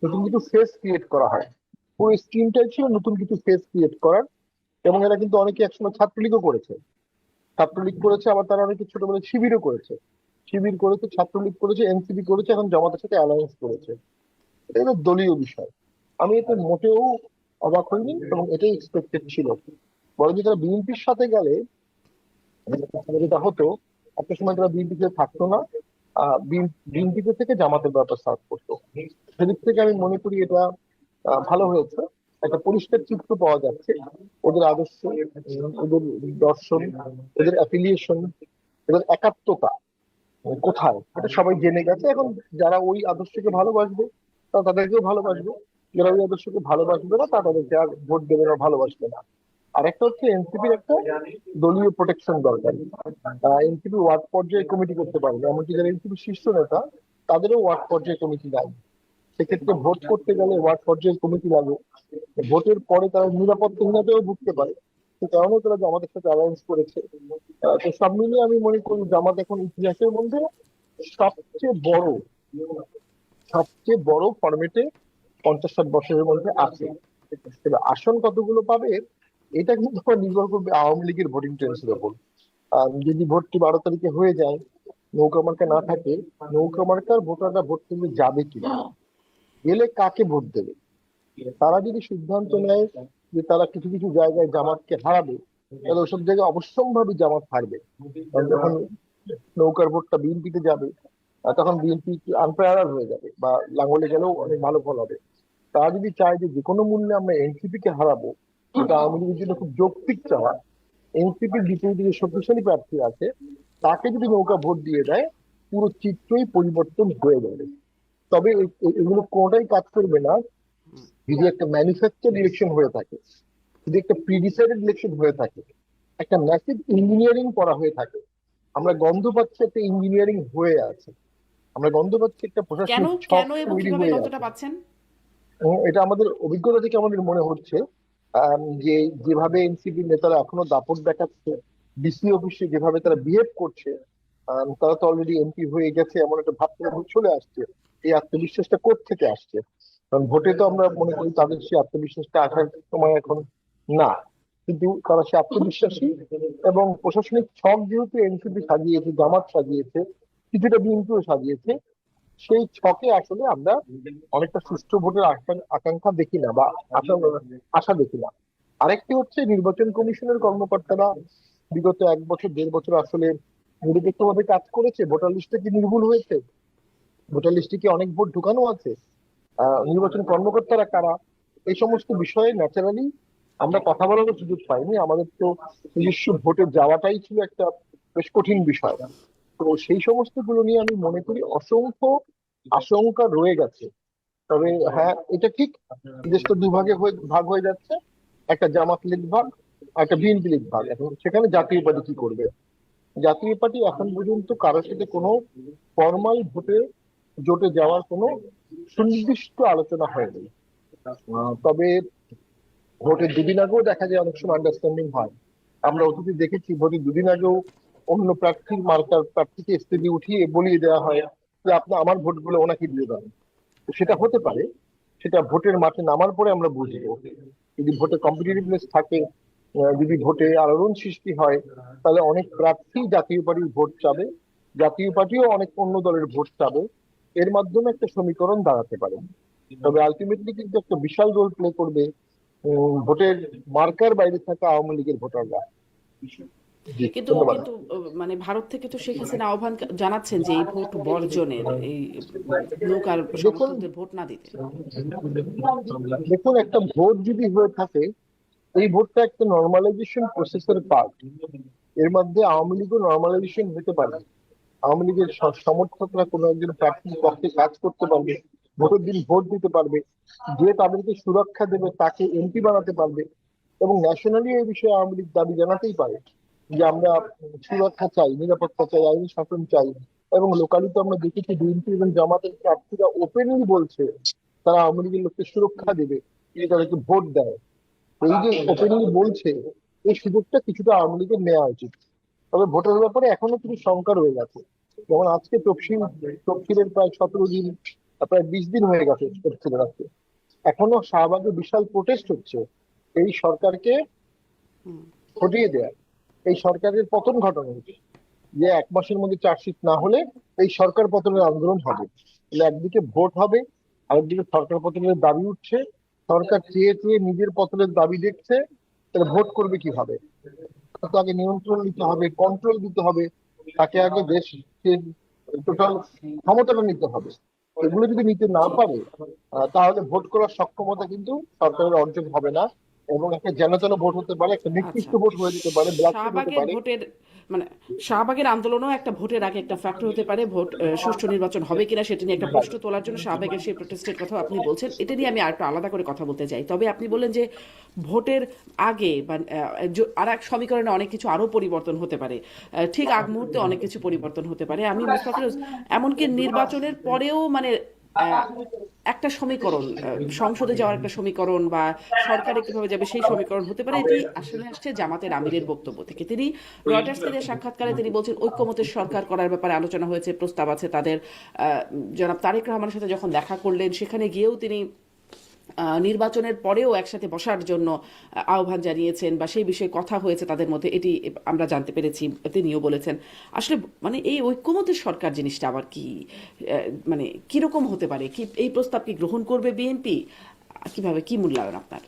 নতুন কিছু face create করা হয়। পুরো স্কিমটাই ছিল নতুন কিছু ফেস ক্রিয়েট করার। এবং এরা কিন্তু অনেকে একসময় ছাত্রলীগও করেছে, ছাত্রলীগ করেছে, আবার তারা অনেকে ছোটবেলায় শিবিরও করেছে, শিবির করেছে, ছাত্রলীগ করেছে, এনসিপি করেছে, এখন জামাতের সাথে অ্যালায়েন্স করেছে। এটা একটা দলীয় বিষয়। আমি এতে মোটেও অবাক হইনি এবং এটাই এক্সপেক্টেড ছিল। বরং যে তারা বিএনপির সাথে গেলে যেটা হতো, একটা সময় তারা বিএনপিতে থাকতো না, বিএনপিতে থেকে জামাতের ব্যাপার সার্ভ করতো। সেদিক থেকে আমি মনে করি এটা ভালো হয়েছে। একটা পরিষ্কার চিত্র পাওয়া যাচ্ছে ওদের আদর্শ, ওদের দর্শন, ওদের অ্যাফিলিয়েশন, ওদের একাত্মতা কোথায় এটা সবাই জেনে গেছে। এখন যারা ওই আদর্শকে ভালোবাসবে তারা তাদেরকেও ভালোবাসবে, যারা ওই আদর্শকে ভালোবাসবে না তারা তাদেরকে আর ভোট দেবে না, ভালোবাসবে না। আর একটা হচ্ছে এনসিপির একটা দলীয় প্রোটেকশন দরকার। এনসিপি ওয়ার্ড পর্যায়ে কমিটি করতে পারবে, এমনকি যারা এনসিপি শীর্ষ নেতা তাদেরও ওয়ার্ড পর্যায়ে কমিটি নাই। সেক্ষেত্রে ভোট করতে গেলে ওয়ার্ড পর্যায়ে কমিটি লাগে। ভোটের পরে তারা নিরাপত্তাহীনতাও ভুগতে পারে। সে কারণে তারা জামাতের সাথে অ্যালায়েন্স করেছে। তো সব মিলিয়ে আমি মনে করি জামাত এখন ইতিহাসের মধ্যে সবচেয়ে বড় সবচেয়ে বড় ফরম্যাটে 50-60 বছরের মধ্যে আছে। তবে আসন কতগুলো পাবে এটা কিন্তু আবার নির্ভর করবে আওয়ামী লীগের ভোটিং ট্রেন্ডসের উপর। যদি ভোটটি 12 তারিখে হয়ে যায়, নৌকা মার্কা না থাকে, নৌকা মার্কার ভোটাররা ভোট কেন্দ্রে যাবে কিনা, গেলে কাকে ভোট দেবে, তারা যদি সিদ্ধান্ত নেয় যে তারা কিছু কিছু জায়গায় জামাতকে হারাবে, তাহলে ওসব জায়গায় অবশ্যম্ভাবী জামাত হারবে। কারণ যখন নৌকার ভোটটা বিএনপিতে যাবে, তখন বিএনপি আনপ্যারালাল হয়ে যাবে, বা লাঙ্গলে গেলেও অনেক ভালো ফল হবে। তারা যদি চায় যে যে কোনো মূল্যে আমরা এনসিপি কে হারাবো, এটা আওয়ামী লীগের জন্য খুব যৌক্তিক চাওয়া। এনসিপির বিপরীতে যে শক্তিশালী প্রার্থী আছে তাকে যদি নৌকা ভোট দিয়ে দেয়, পুরো চিত্রই পরিবর্তন হয়ে যাবে। তবে এগুলো কোনোটাই কাজ করবে না যদি একটা ম্যানুফ্যাকচার ইলেকশন হয়ে থাকে, যদি একটা প্রিডিসাইডেড ইলেকশন হয়ে থাকে, একটা ম্যাসিভ ইঞ্জিনিয়ারিং করা হয়ে থাকে। আমরা গন্ধ পাচ্ছি একটা ইঞ্জিনিয়ারিং হয়ে আছে, আমরা গন্ধ পাচ্ছি একটা কেন, প্রশাসনিক ছক কেন এবং তৈরি কিভাবে হয়ে গন্ধটা আছে। পাচ্ছেন? এবং এটা আমাদের অভিজ্ঞতা থেকে আমাদের মনে হচ্ছে, যে যেভাবে এনসিপি নেতারা এখনো দাপট দেখাচ্ছে, ডিসি অফিসে যেভাবে তারা বিহেভ করছে, তারা তো অলরেডি এমপি হয়ে গেছে এমন একটা ভাব তাদের মধ্যে চলে আসছে। এই আত্মবিশ্বাসটা থেকে আসছে? কারণ ভোটে তো আমরা মনে করি তাদের সেই আত্মবিশ্বাসটা আসার সময় এখন না, কিন্তু তারা সে আত্মবিশ্বাসী। এবং প্রশাসনিক ছক যেহেতু এনসিপি সাজিয়েছে, জামাত সাজিয়েছে, কিছুটা বিএনপিও সাজিয়েছে, সেই ছকে আসলে আমরা অনেকটা সুষ্ঠু ভোটের আকাঙ্ক্ষা দেখি না, বা আশা আশা দেখি না। আরেকটি হচ্ছে নির্বাচন কমিশনের কর্মকর্তারা বিগত 1 বছর 1.5 বছর আসলে নিরপেক্ষভাবে কাজ করেছে। ভোটার লিস্টে কি নির্ভুল হয়েছে? ভোটার লিস্টে কি অনেক ভোট ঢুকানো আছে? নির্বাচন কর্মকর্তারা কারা? এই সমস্ত বিষয়ে ন্যাচারালি আমরা কথা বলার সুযোগ পাইনি। আমাদের তো নিজস্ব ভোটে যাওয়াটাই ছিল একটা বেশ কঠিন বিষয়। তো সেই সমস্ত গুলো নিয়ে আমি মনে করি অসংখ্য আশঙ্কা রয়ে গেছে। তবে হ্যাঁ, এটা ঠিক, দেশটা দুভাগে ভাগ হয়ে যাচ্ছে, একটা জামাত লীগ ভাগ, একটা বিএনপি লীগ ভাগ। এখন সেখানে জাতীয় পার্টি কি করবে? জাতীয় পার্টি এখন পর্যন্ত কারোর সাথে কোনো ফর্মাল ভোটে জোটে যাওয়ার কোনো সুনির্দিষ্ট আলোচনা হয়নি। তবে ভোটের 2 দিন আগেও দেখা যায় অনেক সময় আন্ডারস্ট্যান্ডিং হয়। আমরা অতীতে দেখেছি ভোটের 2 দিন আগেও অন্য প্রার্থীর মার্কার প্রার্থীকে স্থিতি উঠিয়ে বলিয়ে দেওয়া হয় যে আপনি আমার ভোটগুলো ওনাকে দিয়ে দেন। তো সেটা হতে পারে, সেটা ভোটের মাঠে নামার পরে আমরা বুঝবো। যদি ভোটে কম্পিটিটিভনেস থাকে, যদি ভোটে আলোড়ন সৃষ্টি হয়, তাহলে অনেক প্রার্থী জাতীয় পার্টির ভোট চাবে, জাতীয় পার্টিও অনেক অন্য দলের ভোট চাবে। এর মাধ্যমে একটা সমীকরণ দাঁড়াতে পারে। তবে আলটিমেটলি কিন্তু একটা বিশাল রোল প্লে করবে ভোটের মার্কার বাইরে থাকা আওয়ামী লীগের ভোটাররা। জি, কিন্তু ধন্যবাদ। কিন্তু মানে ভারত থেকে তো শেখ হাসিনা আহ্বান জানাচ্ছেন যে এই ভোট বর্জনের, এই নৌকার দেখুন সমর্থকদের ভোট না দিতে। দেখুন একটা ভোট যদি হয়ে থাকে, এই ভোটটা একটা নর্মালাইজেশন প্রসেসের পার্ট। এর মধ্যে আওয়ামী লীগও নর্মালাইজেশন হতে পারে। আওয়ামী লীগের সমর্থকরা কোনো একজন প্রার্থীর পক্ষে কাজ করতে পারবে, ভোটের দিন ভোট দিতে পারবে, যে তাদেরকে সুরক্ষা দেবে তাকে এমপি বানাতে পারবে। এবং ন্যাশনালি এই বিষয়ে আওয়ামী লীগ দাবি জানাতেই পারে যে আমরা সুরক্ষা চাই, নিরাপত্তা চাই, আইনি শাসন চাই। এবং লোকালি তো আমরা দেখেছি বিএনপি এবং জামাতের প্রার্থীরা ওপেনলি বলছে তারা আওয়ামী লীগের লোককে সুরক্ষা দেবে, যদি তাদেরকে ভোট দেয়। এই যে ওপেনলি বলছে, এই সুযোগটা কিছুটা আওয়ামী লীগের নেওয়া উচিত। তবে ভোটের ব্যাপারে এখনো কিছু শঙ্কা রয়ে গেছে। যেমন আজকে তফসিলের প্রায় 17 দিন প্রায় 20 দিন হয়ে গেছে ছিল আজকে, এখনো শাহবাগে বিশাল প্রোটেস্ট হচ্ছে এই সরকারকে হুম। হটিয়ে দেয়া, এই সরকারের পতন ঘটানো হচ্ছে, যে 1 মাসের মধ্যে চার্জশিট না হলে এই সরকার পতনের আন্দোলন হবে। তাহলে একদিকে ভোট হবে, আরেকদিকে সরকার পতনের দাবি উঠছে, সরকার চেয়ে চেয়ে নিজের পতনের দাবি দেখছে, তাহলে ভোট করবে কিভাবে? তাকে আগে নিয়ন্ত্রণ নিতে হবে, কন্ট্রোল দিতে হবে, তাকে আগে দেশের টোটাল ক্ষমতাটা নিতে হবে। এগুলো যদি নিতে না পারে তাহলে ভোট করার সক্ষমতা কিন্তু সরকারের অর্জন হবে না, এবং একটা যেন তেন ভোট হতে পারে, একটা আচ্ছা, নিকৃষ্ট ভোট হয়ে যেতে পারে, ব্লাস্টেড হতে শাহবাগের পারে। ভোটের মানে শাহবাগের আন্দোলনও একটা ভোটের আগে একটা ফ্যাক্টর হতে পারে। ভোট সুষ্ঠু নির্বাচন হবে কিনা সেটা নিয়ে একটা প্রশ্ন তোলার জন্য শাহবাগের সেই প্রোটেস্টের কথা আপনি বলছেন, এটা নিয়ে আমি আরেকটু আলাদা করে কথা বলতে চাই। তবে আপনি বললেন যে ভোটের আগে বা আর এক সমীকরণে অনেক কিছু আরো পরিবর্তন হতে পারে, ঠিক আগ মুহূর্তে অনেক কিছু পরিবর্তন হতে পারে। আমি মুস্তাফিজ, এমনকি নির্বাচনের পরেও মানে আহ, একটা সমীকরণ, সংসদে যাওয়ার একটা সমীকরণ বা সরকারে কিভাবে যাবে সেই সমীকরণ হতে পারে, এটি আসলে আসছে জামাতের আমিরের বক্তব্য থেকে। তিনি রয়টার্সকে দেওয়া সাক্ষাৎকারে তিনি বলছেন ঐক্যমতের সরকার করার ব্যাপারে আলোচনা হয়েছে, প্রস্তাব আছে তাদের। জনাব তারেক রহমানের সাথে যখন দেখা করলেন সেখানে গিয়েও তিনি নির্বাচনের পরেও একসাথে বসার জন্য আহ্বান জানিয়েছেন বা সেই বিষয়ে কথা হয়েছে তাদের মধ্যে, এটি আমরা জানতে পেরেছি। তিনিও বলেছেন আসলে মানে এই ঐক্যমতের সরকার জিনিসটা আবার কি, মানে কিরকম হতে পারে, কি এই প্রস্তাব কি গ্রহণ করবে বিএনপি, কিভাবে, কি মূল্যায়ন আপনার?